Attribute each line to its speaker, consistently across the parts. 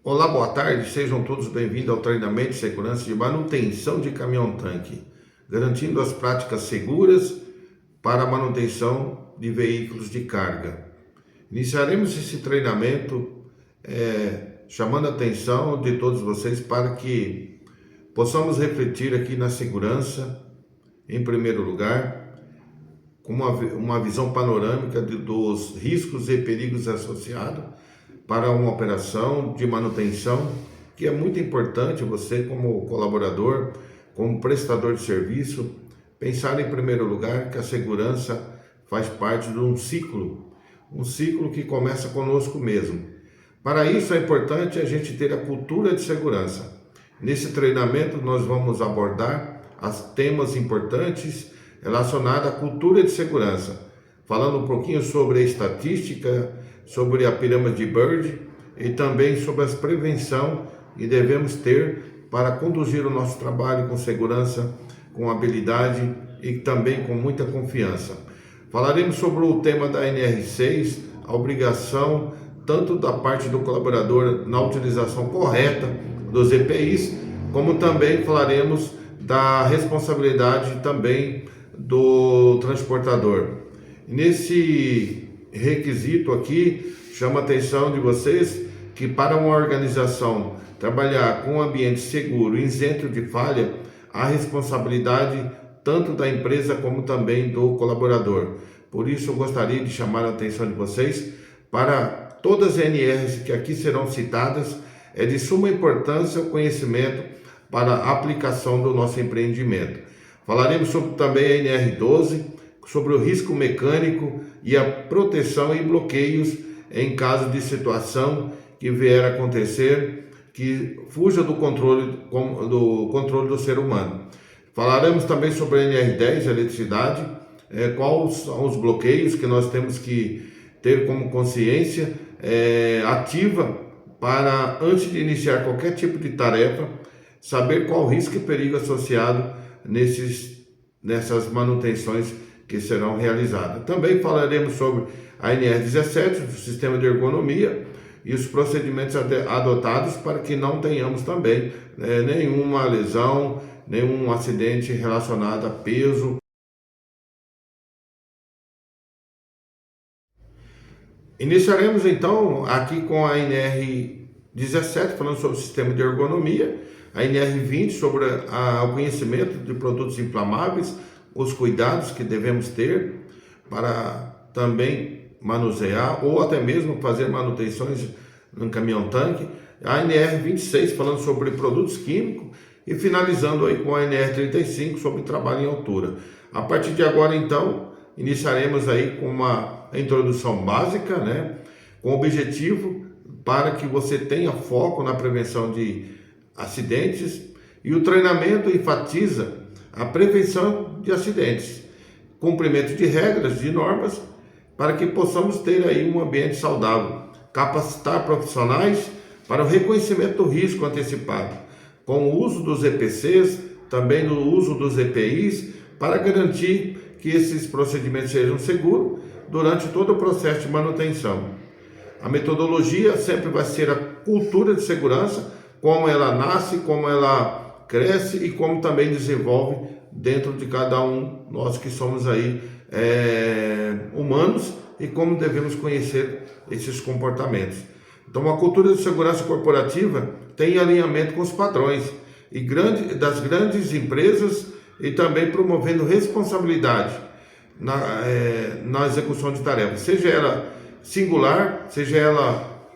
Speaker 1: Olá, boa tarde, sejam todos bem-vindos ao treinamento de segurança de manutenção de caminhão-tanque, garantindo as práticas seguras para a manutenção de veículos de carga. Iniciaremos esse treinamento chamando a atenção de todos vocês para que possamos refletir aqui na segurança, em primeiro lugar, com uma visão panorâmica dos riscos e perigos associados para uma operação de manutenção, que é muito importante você, como colaborador, como prestador de serviço, pensar em primeiro lugar que a segurança faz parte de um ciclo que começa conosco mesmo. Para isso é importante a gente ter a cultura de segurança. Nesse treinamento nós vamos abordar temas importantes relacionados à cultura de segurança, falando um pouquinho sobre a estatística, sobre a pirâmide de Bird e também sobre as prevenção que devemos ter para conduzir o nosso trabalho com segurança, com habilidade e também com muita confiança. Falaremos sobre o tema da NR6, a obrigação tanto da parte do colaborador na utilização correta dos EPIs, como também falaremos da responsabilidade também do transportador. Nesse requisito aqui, chama a atenção de vocês que para uma organização trabalhar com um ambiente seguro, isento de falha, há responsabilidade tanto da empresa como também do colaborador. Por isso eu gostaria de chamar a atenção de vocês para todas as NRs que aqui serão citadas. É de suma importância o conhecimento para a aplicação do nosso empreendimento. Falaremos sobre também a NR12, sobre o risco mecânico e a proteção e bloqueios em caso de situação que vier a acontecer que fuja do controle do ser humano. Falaremos também sobre a NR10, eletricidade, quais são os bloqueios que nós temos que ter como consciência ativa para, antes de iniciar qualquer tipo de tarefa, saber qual o risco e perigo associado nessas manutenções que serão realizadas. Também falaremos sobre a NR17, o sistema de ergonomia e os procedimentos adotados para que não tenhamos também nenhuma lesão, nenhum acidente relacionado a peso. Iniciaremos então aqui com a NR17, falando sobre o sistema de ergonomia, a NR20 sobre o conhecimento de produtos inflamáveis, os cuidados que devemos ter para também manusear ou até mesmo fazer manutenções no caminhão-tanque, a NR26 falando sobre produtos químicos e finalizando aí com a NR35 sobre trabalho em altura. A partir de agora então, iniciaremos aí com uma introdução básica, com objetivo para que você tenha foco na prevenção de acidentes, e o treinamento enfatiza a prevenção de acidentes, cumprimento de regras, de normas, para que possamos ter aí um ambiente saudável, capacitar profissionais para o reconhecimento do risco antecipado, com o uso dos EPCs, também no uso dos EPIs, para garantir que esses procedimentos sejam seguros durante todo o processo de manutenção. A metodologia sempre vai ser a cultura de segurança, como ela nasce, como ela cresce e como também desenvolve dentro de cada um, nós que somos aí humanos, e como devemos conhecer esses comportamentos. Então, a cultura de segurança corporativa tem alinhamento com os padrões das grandes empresas e também promovendo responsabilidade na execução de tarefas, seja ela singular, seja ela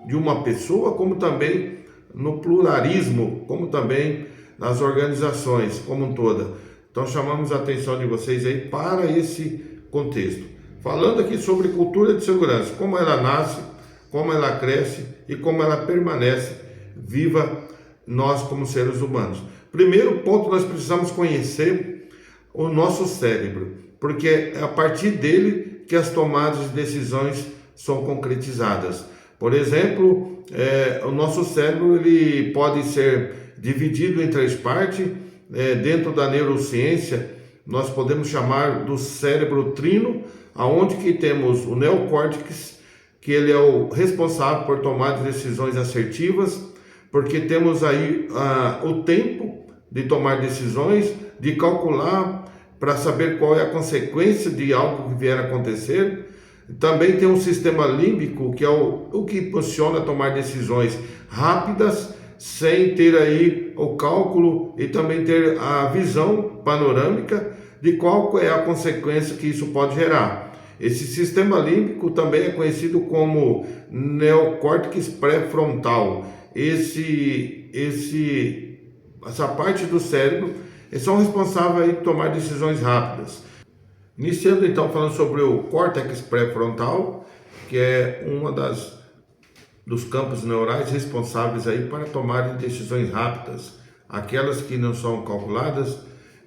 Speaker 1: de uma pessoa, como também no pluralismo, como também nas organizações como um todo. Então chamamos a atenção de vocês aí para esse contexto. Falando aqui sobre cultura de segurança, como ela nasce, como ela cresce e como ela permanece viva nós como seres humanos. Primeiro ponto, nós precisamos conhecer o nosso cérebro, porque é a partir dele que as tomadas de decisões são concretizadas. Por exemplo, o nosso cérebro ele pode ser dividido em 3 partes. Dentro da neurociência, nós podemos chamar do cérebro trino, aonde que temos o neocórtex, que ele é o responsável por tomar decisões assertivas, porque temos aí o tempo de tomar decisões, de calcular para saber qual é a consequência de algo que vier a acontecer. Também tem um sistema límbico, que é o que impulsiona a tomar decisões rápidas, sem ter aí o cálculo e também ter a visão panorâmica de qual é a consequência que isso pode gerar. Esse sistema límbico também é conhecido como neocórtex pré-frontal. Essa parte do cérebro são responsáveis aí por tomar decisões rápidas. Iniciando então falando sobre o córtex pré-frontal, que é dos campos neurais responsáveis aí para tomar decisões rápidas, aquelas que não são calculadas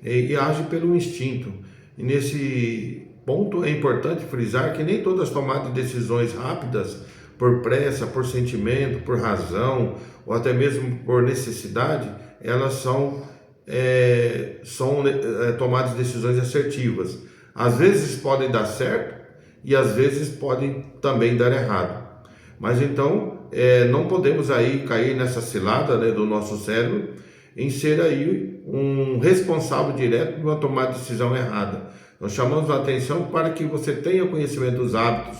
Speaker 1: e agem pelo instinto. E nesse ponto é importante frisar que nem todas as tomadas de decisões rápidas, por pressa, por sentimento, por razão ou até mesmo por necessidade, elas são tomadas de decisões assertivas. Às vezes podem dar certo e às vezes podem também dar errado. Mas então não podemos aí cair nessa cilada, né, do nosso cérebro em ser aí um responsável direto de uma tomada de decisão errada. Nós chamamos a atenção para que você tenha conhecimento dos hábitos.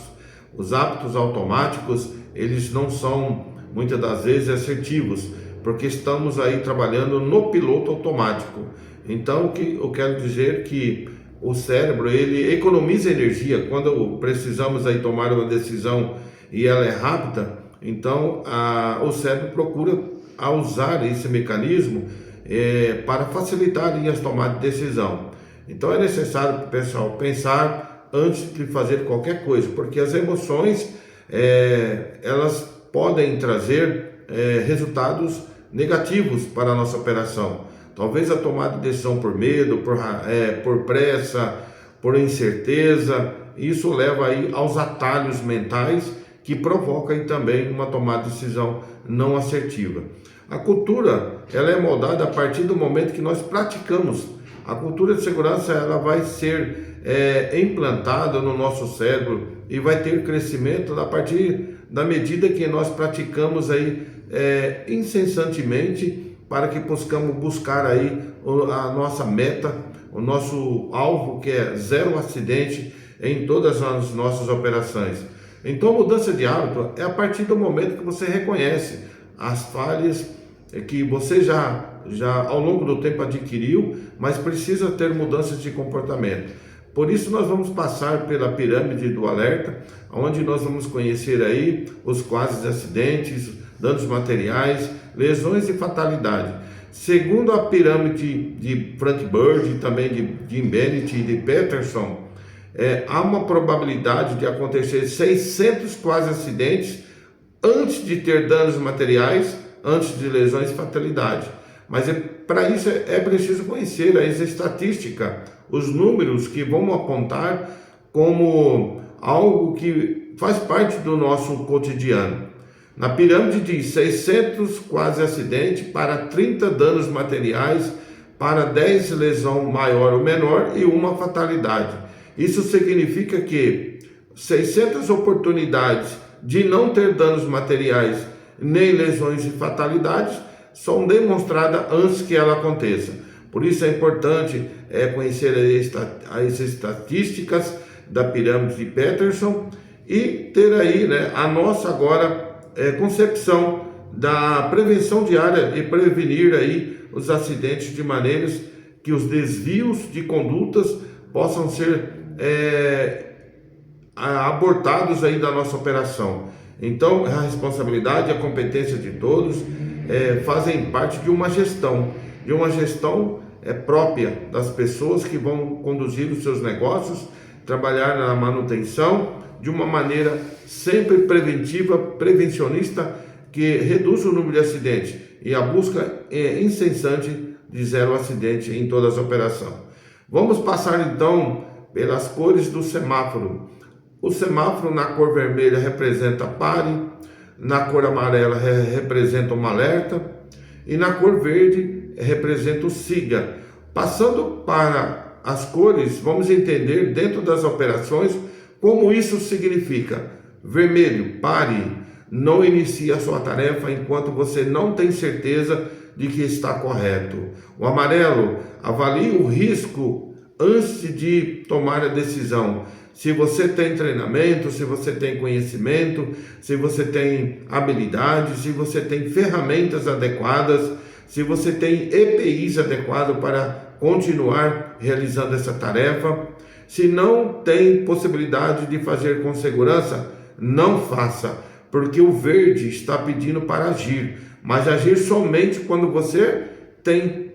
Speaker 1: Os hábitos automáticos, eles não são muitas das vezes assertivos, porque estamos aí trabalhando no piloto automático. Então, o que eu quero dizer que o cérebro, ele economiza energia. Quando precisamos aí tomar uma decisão e ela é rápida, então o cérebro procura usar esse mecanismo para facilitar as tomadas de decisão. Então é necessário, pessoal, pensar antes de fazer qualquer coisa, porque as emoções elas podem trazer resultados negativos para a nossa operação. Talvez a tomada de decisão por medo, por pressa, por incerteza, isso leva aí aos atalhos mentais que provocam aí também uma tomada de decisão não assertiva. A cultura, ela é moldada a partir do momento que nós praticamos. A cultura de segurança, ela vai ser implantada no nosso cérebro e vai ter crescimento a partir da medida que nós praticamos aí incessantemente, para que possamos buscar aí a nossa meta, o nosso alvo, que é zero acidente em todas as nossas operações. Então, mudança de hábito é a partir do momento que você reconhece as falhas que você já ao longo do tempo adquiriu, mas precisa ter mudanças de comportamento. Por isso nós vamos passar pela pirâmide do alerta, onde nós vamos conhecer aí os quase acidentes, danos materiais, lesões e fatalidade. Segundo a pirâmide de Frank Bird e também de Jim Bennett e de Peterson, há uma probabilidade de acontecer 600 quase acidentes antes de ter danos materiais, antes de lesões e fatalidade. Mas para isso é preciso conhecer as estatísticas, os números que vão apontar como algo que faz parte do nosso cotidiano. Na pirâmide diz 600 quase acidentes para 30 danos materiais, para 10 lesão maior ou menor e uma fatalidade. Isso significa que 600 oportunidades de não ter danos materiais, nem lesões e fatalidades, são demonstradas antes que ela aconteça. Por isso é importante conhecer as estatísticas da pirâmide de Peterson e ter aí, né, a nossa agora concepção da prevenção diária e prevenir aí os acidentes de maneiras que os desvios de condutas possam ser abortados aí da nossa operação. Então, a responsabilidade e a competência de todos fazem parte de uma gestão própria das pessoas que vão conduzir os seus negócios, trabalhar na manutenção de uma maneira sempre preventiva, prevencionista, que reduz o número de acidentes e a busca incessante de zero acidente em todas as operações. Vamos passar então pelas cores do semáforo. O semáforo na cor vermelha representa pare, na cor amarela representa um alerta e na cor verde representa o siga. Passando para as cores, vamos entender dentro das operações como isso significa. Vermelho, pare, não inicie a sua tarefa enquanto você não tem certeza de que está correto. O amarelo, avalie o risco antes de tomar a decisão. Se você tem treinamento, se você tem conhecimento, se você tem habilidade, se você tem ferramentas adequadas, se você tem EPIs adequados para continuar realizando essa tarefa. Se não tem possibilidade de fazer com segurança, não faça, porque o verde está pedindo para agir, mas agir somente quando você tem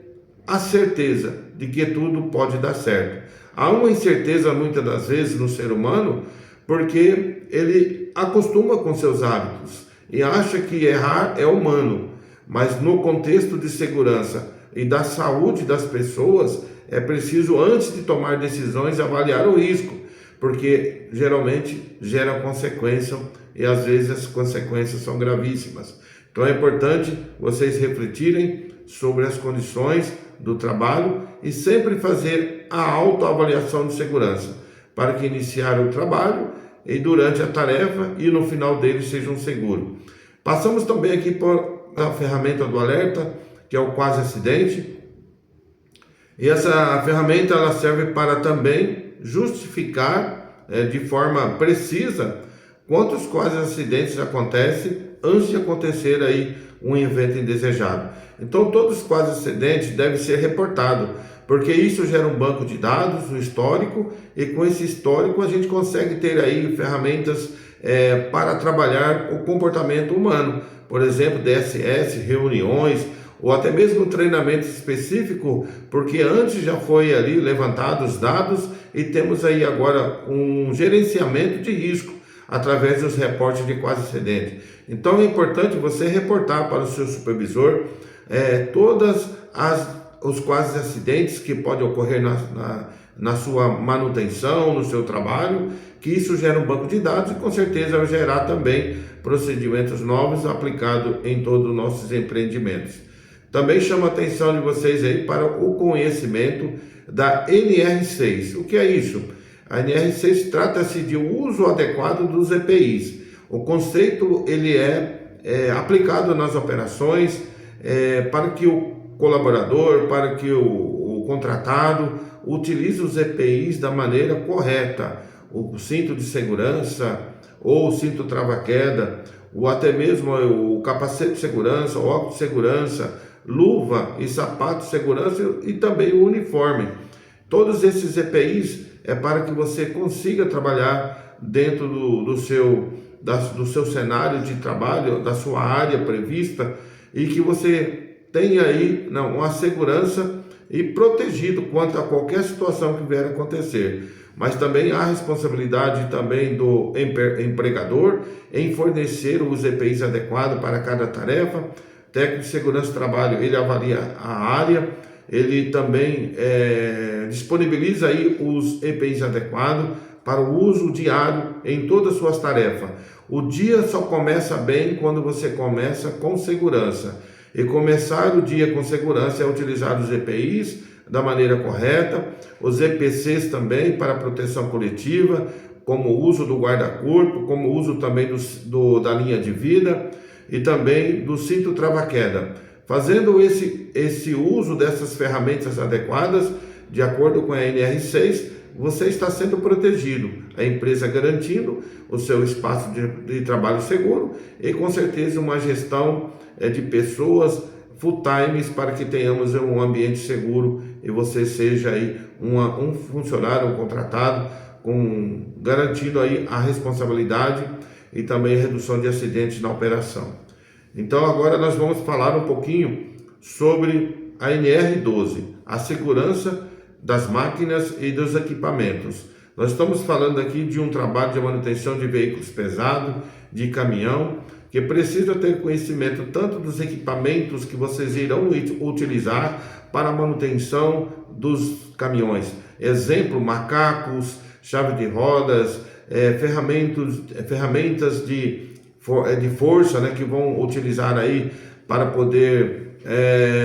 Speaker 1: a certeza de que tudo pode dar certo. Há uma incerteza muitas das vezes no ser humano, porque ele acostuma com seus hábitos e acha que errar é humano, mas no contexto de segurança e da saúde das pessoas, é preciso, antes de tomar decisões, avaliar o risco, porque geralmente gera consequência e às vezes as consequências são gravíssimas. Então é importante vocês refletirem sobre as condições do trabalho e sempre fazer a autoavaliação de segurança, para que iniciar o trabalho e durante a tarefa e no final dele seja um seguro. Passamos também aqui por a ferramenta do alerta, que é o quase acidente. E essa ferramenta ela serve para também justificar de forma precisa quantos quase acidentes acontecem antes de acontecer aí um evento indesejado. Então todos os quase acidentes devem ser reportados, porque isso gera um banco de dados, um histórico, e com esse histórico a gente consegue ter aí ferramentas para trabalhar o comportamento humano, por exemplo, DSS, reuniões, ou até mesmo treinamento específico, porque antes já foi ali levantados os dados e temos aí agora um gerenciamento de risco através dos reportes de quase acidente. Então é importante você reportar para o seu supervisor todas os quase acidentes que podem ocorrer na sua manutenção, no seu trabalho, que isso gera um banco de dados e com certeza vai gerar também procedimentos novos aplicados em todos os nossos empreendimentos. Também chamo a atenção de vocês aí para o conhecimento da NR6. O que é isso? A NR6 trata-se de uso adequado dos EPIs. O conceito ele é aplicado nas operações para que o colaborador, para que o contratado utilize os EPIs da maneira correta. O cinto de segurança ou o cinto trava-queda, ou até mesmo o capacete de segurança, o óculos de segurança, luva e sapato de segurança e também o uniforme. Todos esses EPIs é para que você consiga trabalhar dentro do seu cenário de trabalho, da sua área prevista, e que você tenha aí uma segurança e protegido quanto a qualquer situação que vier a acontecer. Mas também há responsabilidade também do empregador em fornecer os EPIs adequados para cada tarefa. O técnico de segurança do trabalho, ele avalia a área, ele também disponibiliza aí os EPIs adequados para o uso diário em todas as suas tarefas. O dia só começa bem quando você começa com segurança. E começar o dia com segurança é utilizar os EPIs da maneira correta, os EPCs também para proteção coletiva, como o uso do guarda-corpo, como o uso também da linha de vida e também do cinto trava-queda. Fazendo esse uso dessas ferramentas adequadas, de acordo com a NR6, você está sendo protegido, a empresa garantindo o seu espaço de trabalho seguro e com certeza uma gestão de pessoas full times para que tenhamos um ambiente seguro e você seja aí um funcionário, um contratado, garantindo aí a responsabilidade e também a redução de acidentes na operação. Então agora nós vamos falar um pouquinho sobre a NR12, a segurança das máquinas e dos equipamentos. Nós estamos falando aqui de um trabalho de manutenção de veículos pesados, de caminhão, que precisa ter conhecimento tanto dos equipamentos que vocês irão utilizar para a manutenção dos caminhões. Exemplo, macacos, chave de rodas, ferramentas de força, né, que vão utilizar aí para poder,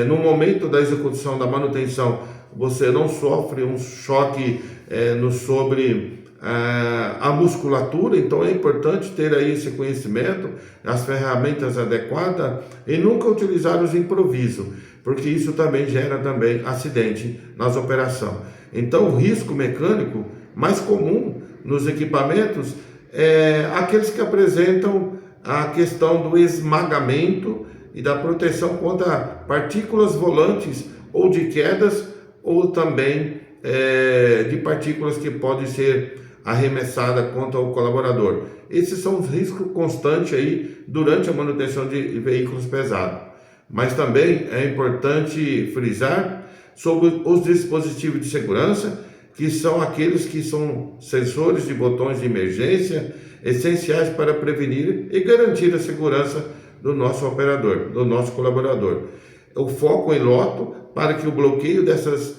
Speaker 1: no momento da execução da manutenção, você não sofre um choque sobre a musculatura, então é importante ter aí esse conhecimento, as ferramentas adequadas e nunca utilizar os improvisos, porque isso também gera também acidente nas operações. Então o risco mecânico mais comum nos equipamentos é aqueles que apresentam a questão do esmagamento e da proteção contra partículas volantes ou de quedas ou também de partículas que podem ser arremessada contra o colaborador. Esses são os riscos constantes aí durante a manutenção de veículos pesados. Mas também é importante frisar sobre os dispositivos de segurança, que são aqueles que são sensores de botões de emergência, essenciais para prevenir e garantir a segurança do nosso operador, do nosso colaborador. O foco em loto para que o bloqueio dessas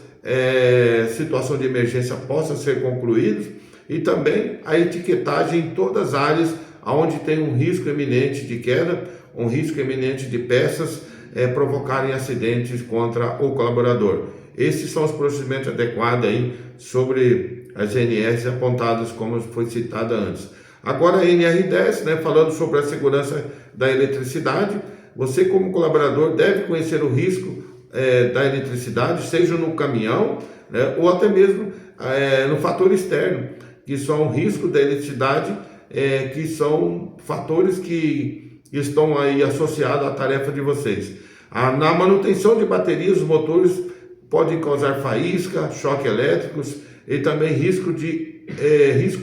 Speaker 1: situações de emergência possa ser concluído, e também a etiquetagem em todas as áreas onde tem um risco eminente de queda, um risco eminente de peças provocarem acidentes contra o colaborador. Esses são os procedimentos adequados aí sobre as NRs apontadas, como foi citada antes. Agora a NR10, falando sobre a segurança da eletricidade, você como colaborador deve conhecer o risco da eletricidade, seja no caminhão, ou até mesmo no fator externo, que são riscos da eletricidade, que são fatores que estão aí associados à tarefa de vocês. Na manutenção de baterias, os motores podem causar faísca, choque elétricos e também risco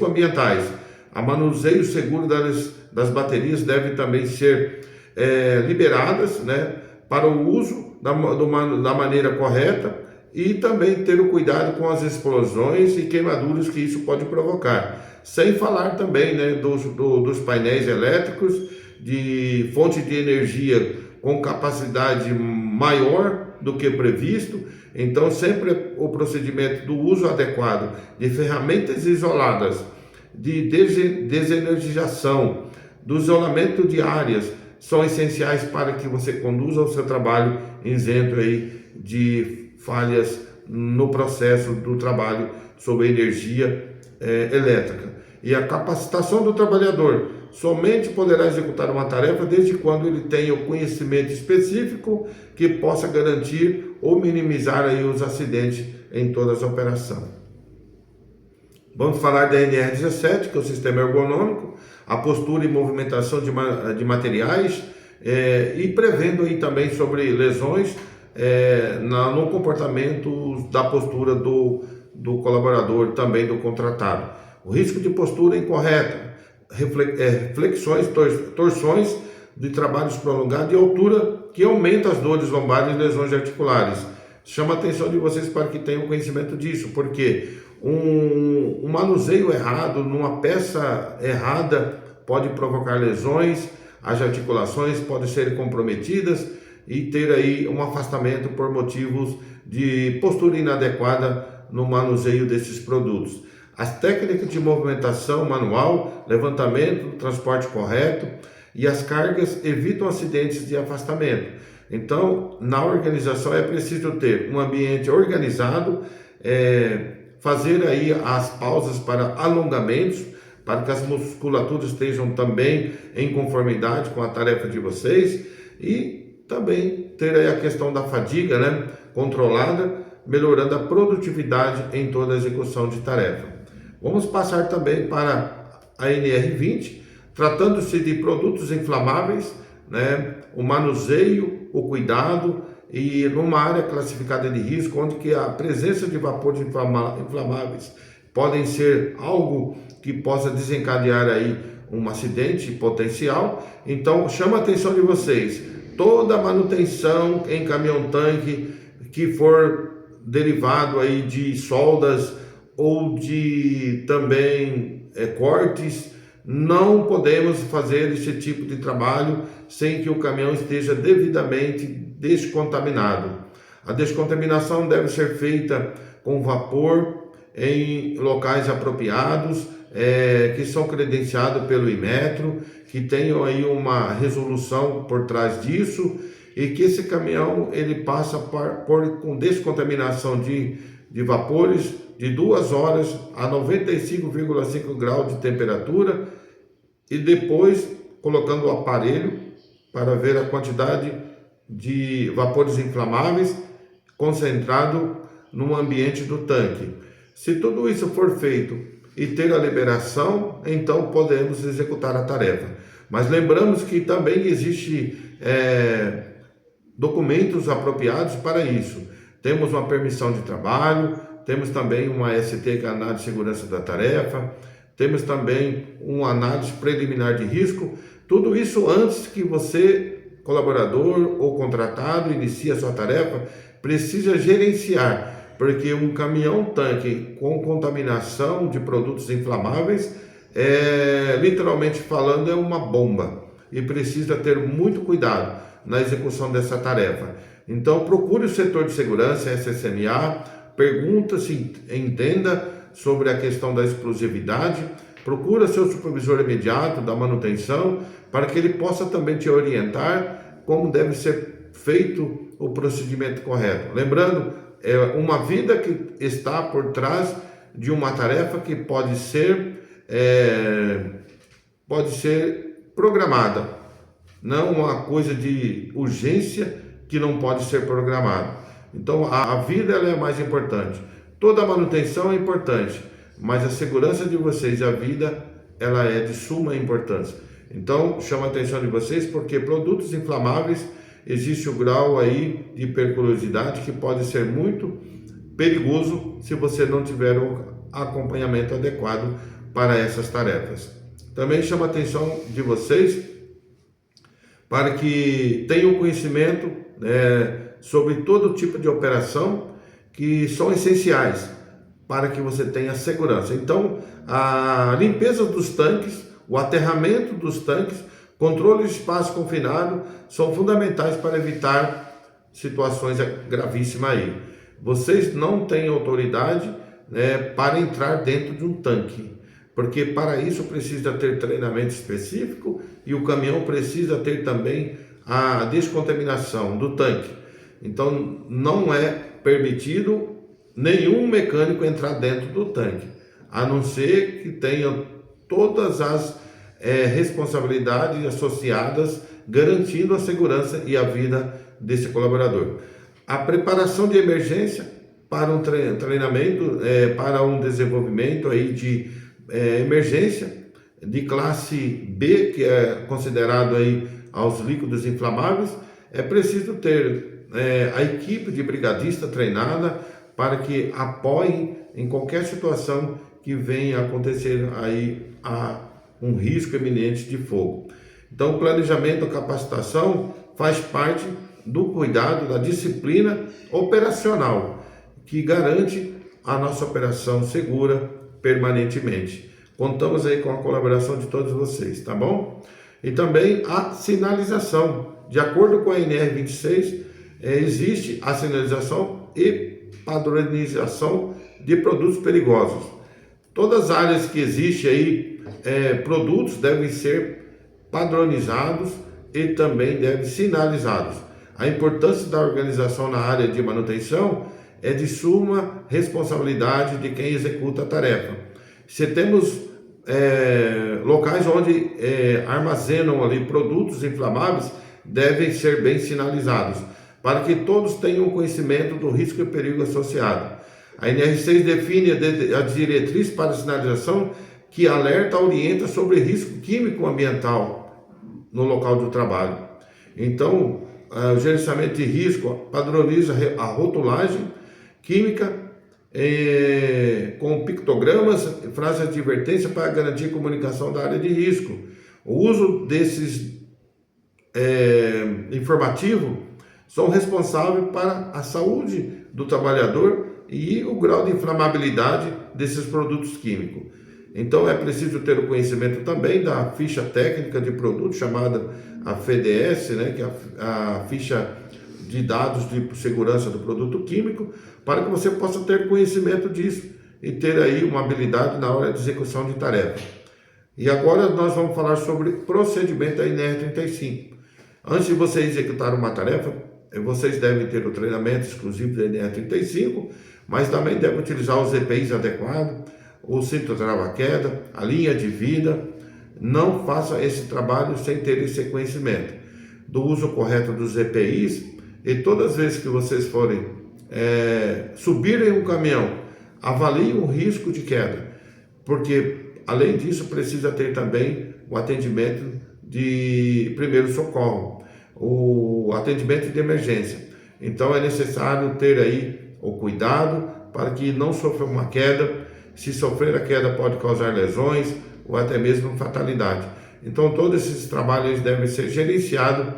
Speaker 1: ambientais. A manuseio seguro das baterias deve também ser liberadas, para o uso da maneira correta, e também ter o cuidado com as explosões e queimaduras que isso pode provocar. Sem falar também dos painéis elétricos, de fonte de energia com capacidade maior do que previsto. Então sempre o procedimento do uso adequado de ferramentas isoladas, de desenergização, do isolamento de áreas, são essenciais para que você conduza o seu trabalho isento aí de falhas no processo do trabalho sobre energia elétrica. E a capacitação do trabalhador somente poderá executar uma tarefa desde quando ele tenha o conhecimento específico que possa garantir ou minimizar aí os acidentes em todas as operações. Vamos falar da NR17, que é o sistema ergonômico, a postura e movimentação de materiais, e prevendo aí também sobre lesões no comportamento da postura do colaborador, também do contratado. O risco de postura incorreta, flexões, torções de trabalhos prolongados e altura que aumenta as dores lombares e lesões articulares. Chama a atenção de vocês para que tenham conhecimento disso, porque um manuseio errado numa peça errada pode provocar lesões, as articulações podem ser comprometidas e ter aí um afastamento por motivos de postura inadequada no manuseio desses produtos. As técnicas de movimentação manual, levantamento, transporte correto e as cargas evitam acidentes de afastamento. Então, na organização é preciso ter um ambiente organizado, fazer aí as pausas para alongamentos, para que as musculaturas estejam também em conformidade com a tarefa de vocês, e também ter aí a questão da fadiga, controlada, melhorando a produtividade em toda a execução de tarefa. Vamos passar também para a NR20, tratando-se de produtos inflamáveis, o manuseio, o cuidado, e numa área classificada de risco, onde que a presença de vapores inflamáveis podem ser algo que possa desencadear aí um acidente potencial. Então chama a atenção de vocês, toda a manutenção em caminhão-tanque que for derivado aí de soldas ou de também cortes, não podemos fazer esse tipo de trabalho sem que o caminhão esteja devidamente descontaminado. A descontaminação deve ser feita com vapor em locais apropriados, que são credenciados pelo Inmetro, que tenham aí uma resolução por trás disso, e que esse caminhão ele passa com descontaminação de de vapores de 2 horas a 95,5 graus de temperatura e depois colocando o aparelho para ver a quantidade de vapores inflamáveis concentrado no ambiente do tanque. Se tudo isso for feito e ter a liberação, então podemos executar a tarefa. Mas lembramos que também existe documentos apropriados para isso. Temos uma permissão de trabalho, temos também uma ST, que é a análise de segurança da tarefa, temos também uma análise preliminar de risco. Tudo isso antes que você, colaborador ou contratado, inicie a sua tarefa, precisa gerenciar, porque um caminhão-tanque com contaminação de produtos inflamáveis, literalmente falando, é uma bomba e precisa ter muito cuidado na execução dessa tarefa. Então procure o setor de segurança, SSMA, pergunta se entenda sobre a questão da explosividade, procura seu supervisor imediato da manutenção para que ele possa também te orientar como deve ser feito o procedimento correto. Lembrando, é uma vida que está por trás de uma tarefa que pode ser programada, não uma coisa de urgência que não pode ser programada. Então a vida ela é mais importante. Toda a manutenção é importante, mas a segurança de vocês e a vida ela é de suma importância. Então chama a atenção de vocês porque produtos inflamáveis existe o grau aí de periculosidade que pode ser muito perigoso se você não tiver o acompanhamento adequado para essas tarefas. Também chama a atenção de vocês para que tenham conhecimento sobre todo tipo de operação que são essenciais para que você tenha segurança. Então, a limpeza dos tanques, o aterramento dos tanques, controle de espaço confinado são fundamentais para evitar situações gravíssimas aí. Vocês não têm autoridade para entrar dentro de um tanque, porque para isso precisa ter treinamento específico e o caminhão precisa ter também a descontaminação do tanque. Então não é permitido nenhum mecânico entrar dentro do tanque, a não ser que tenha todas as responsabilidades associadas, garantindo a segurança e a vida desse colaborador. A preparação de emergência para um treinamento, para um desenvolvimento aí de emergência de classe B, que é considerado aí aos líquidos inflamáveis, é preciso ter a equipe de brigadista treinada para que apoie em qualquer situação que venha acontecer aí um risco iminente de fogo. Então, o planejamento, a capacitação faz parte do cuidado, da disciplina operacional, que garante a nossa operação segura permanentemente. Contamos aí com a colaboração de todos vocês, tá bom? E também a sinalização. De acordo com a NR26, existe a sinalização e padronização de produtos perigosos. Todas as áreas que existem aí, produtos devem ser padronizados e também devem ser sinalizados. A importância da organização na área de manutenção é de suma responsabilidade de quem executa a tarefa. Se temos locais onde armazenam ali produtos inflamáveis, devem ser bem sinalizados, para que todos tenham conhecimento do risco e perigo associado. A NR6 define a diretriz para a sinalização que alerta, orienta sobre risco químico ambiental no local do trabalho. Então, o gerenciamento de risco padroniza a rotulagem química com pictogramas, frases de advertência para garantir a comunicação da área de risco. O uso desses informativos são responsáveis para a saúde do trabalhador e o grau de inflamabilidade desses produtos químicos. Então é preciso ter o conhecimento também da ficha técnica de produto, chamada a FDS, que é a ficha de dados de segurança do produto químico, para que você possa ter conhecimento disso e ter aí uma habilidade na hora de execução de tarefa. E agora nós vamos falar sobre procedimento da NR35. Antes de você executar uma tarefa, vocês devem ter o treinamento exclusivo da NR35, mas também deve utilizar os EPIs adequados, o cinto trava-queda, a linha de vida. Não faça esse trabalho sem ter esse conhecimento do uso correto dos EPIs, e todas as vezes que vocês forem subirem um caminhão, avaliem o risco de queda, porque além disso precisa ter também o atendimento de primeiro socorro, o atendimento de emergência. Então é necessário ter aí o cuidado para que não sofra uma queda. Se sofrer a queda pode causar lesões ou até mesmo fatalidade. Então todos esses trabalhos devem ser gerenciados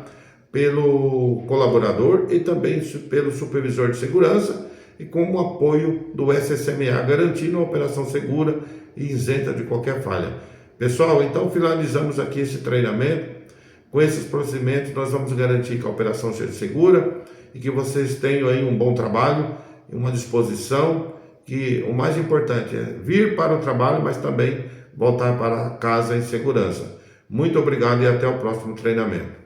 Speaker 1: pelo colaborador e também pelo supervisor de segurança, e com o apoio do SSMA, garantindo uma operação segura e isenta de qualquer falha. Pessoal, então finalizamos aqui esse treinamento. Com esses procedimentos nós vamos garantir que a operação seja segura e que vocês tenham aí um bom trabalho e uma disposição, que o mais importante é vir para o trabalho, mas também voltar para casa em segurança. Muito obrigado e até o próximo treinamento.